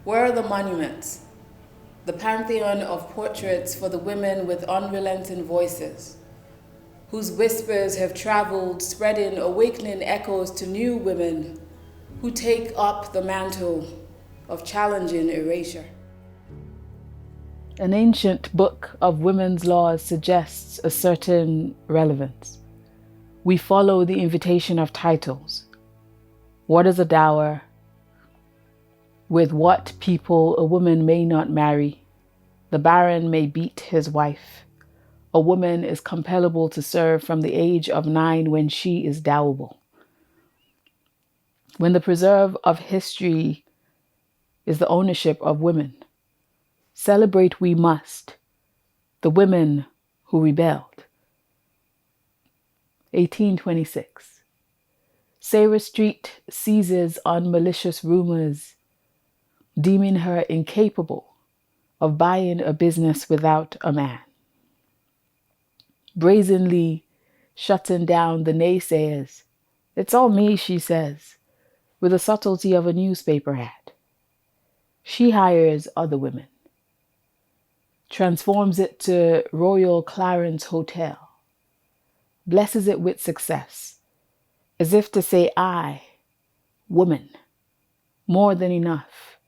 Where are the monuments? The pantheon of portraits for the women with unrelenting voices, whose whispers have traveled, spreading awakening echoes to new women who take up the mantle of challenging erasure. An ancient book of women's laws suggests a certain relevance. We follow the invitation of titles. What is a dower? With what people a woman may not marry. The baron may beat his wife. A woman is compellable to serve from the age of 9 when she is dowable. When the preserve of history is the ownership of women, celebrate we must the women who rebelled. 1826. Sarah Street seizes on malicious rumors, deeming her incapable of buying a business without a man. Brazenly shutting down the naysayers. It's all me, she says, with the subtlety of a newspaper ad. She hires other women, transforms it to Royal Clarence Hotel, blesses it with success, as if to say, I, woman, more than enough,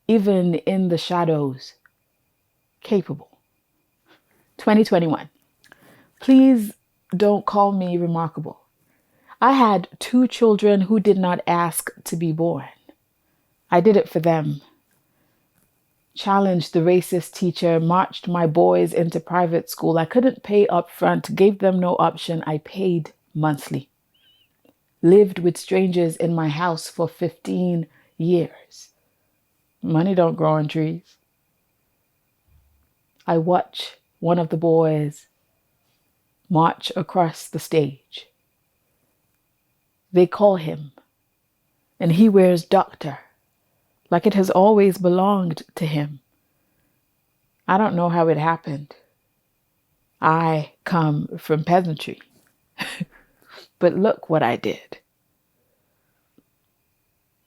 even in the shadows, capable. 2021. Please don't call me remarkable. I had 2 children who did not ask to be born. I did it for them. Challenged the racist teacher, marched my boys into private school. I couldn't pay up front, gave them no option. I paid monthly. Lived with strangers in my house for 15 years. Money don't grow on trees. I watch one of the boys march across the stage. They call him, and he wears doctor, like it has always belonged to him. I don't know how it happened. I come from peasantry. But look what I did.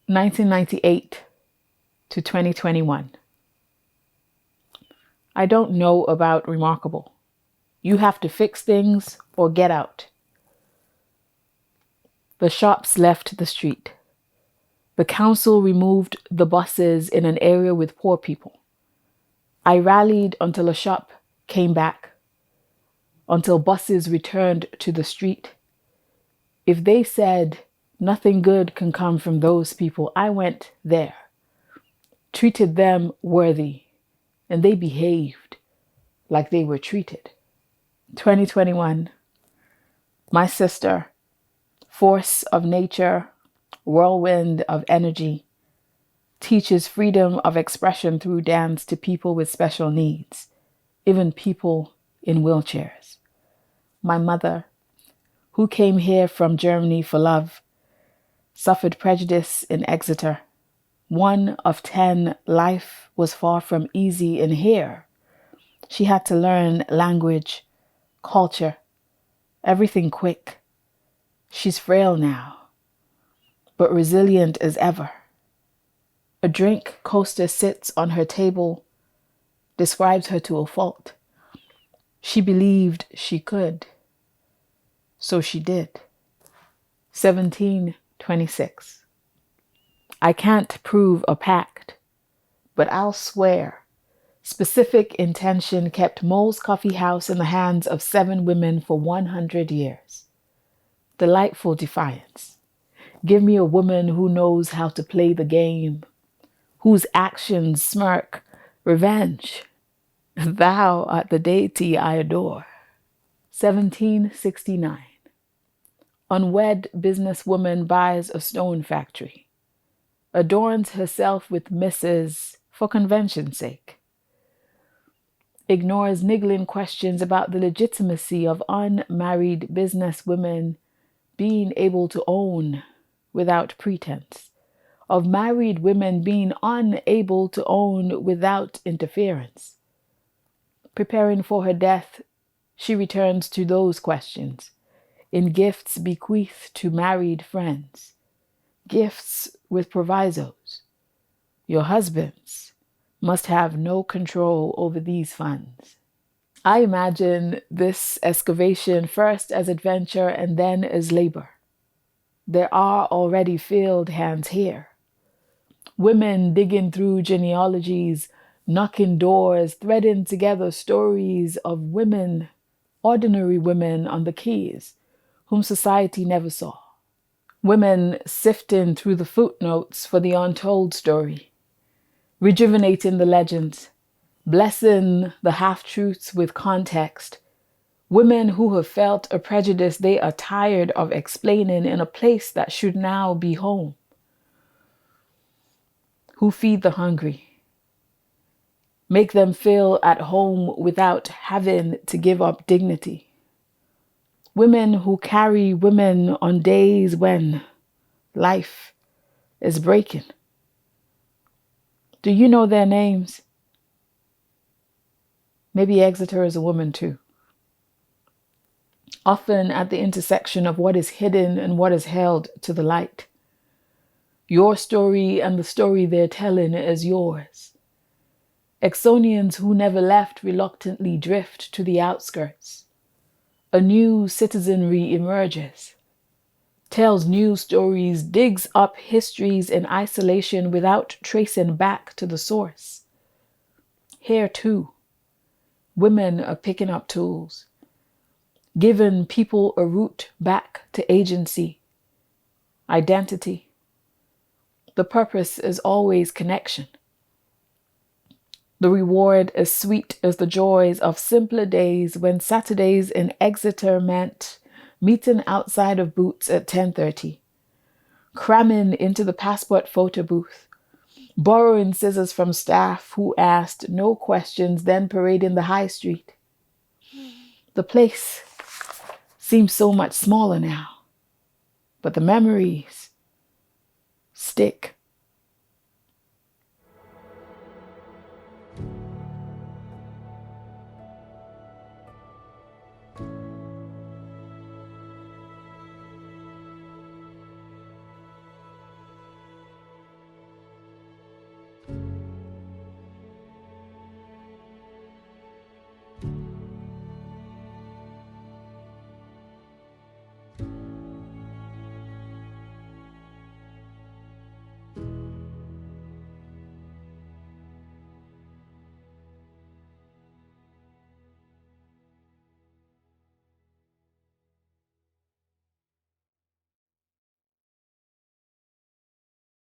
1998 to 2021. I don't know about remarkable. You have to fix things or get out. The shops left the street. The council removed the buses in an area with poor people. I rallied until a shop came back, until buses returned to the street. If they said nothing good can come from those people, I went there, treated them worthy, and they behaved like they were treated. 2021. My sister, force of nature, whirlwind of energy, teaches freedom of expression through dance to people with special needs, even people in wheelchairs. My mother, who came here from Germany for love, suffered prejudice in Exeter. 1 of 10, life was far from easy in here. She had to learn language, culture, everything quick. She's frail now, but resilient as ever. A drink coaster sits on her table, describes her to a fault. She believed she could, so she did. 1726. I can't prove a pact, but I'll swear specific intention kept Mole's Coffee House in the hands of 7 women for 100 years. Delightful defiance. Give me a woman who knows how to play the game, whose actions smirk revenge. Thou art the deity I adore. 1769. Unwed businesswoman buys a stone factory, adorns herself with misses for convention's sake, ignores niggling questions about the legitimacy of unmarried businesswomen being able to own without pretense, of married women being unable to own without interference. Preparing for her death, she returns to those questions in gifts bequeathed to married friends, gifts with provisos. Your husbands must have no control over these funds. I imagine this excavation first as adventure and then as labor. There are already field hands here. Women digging through genealogies, knocking doors, threading together stories of women, ordinary women on the Quays, whom society never saw. Women sifting through the footnotes for the untold story, rejuvenating the legends, blessing the half-truths with context. Women who have felt a prejudice they are tired of explaining in a place that should now be home. Who feed the hungry, make them feel at home without having to give up dignity. Women who carry women on days when life is breaking. Do you know their names? Maybe Exeter is a woman too. Often at the intersection of what is hidden and what is held to the light. Your story and the story they're telling is yours. Exonians who never left reluctantly drift to the outskirts. A new citizenry emerges, tells new stories, digs up histories in isolation without tracing back to the source. Here too, women are picking up tools, giving people a route back to agency, identity. The purpose is always connection. The reward is sweet as the joys of simpler days when Saturdays in Exeter meant meeting outside of Boots at 10:30, cramming into the passport photo booth, borrowing scissors from staff who asked no questions, then parading the high street. The place seems so much smaller now, but the memories stick.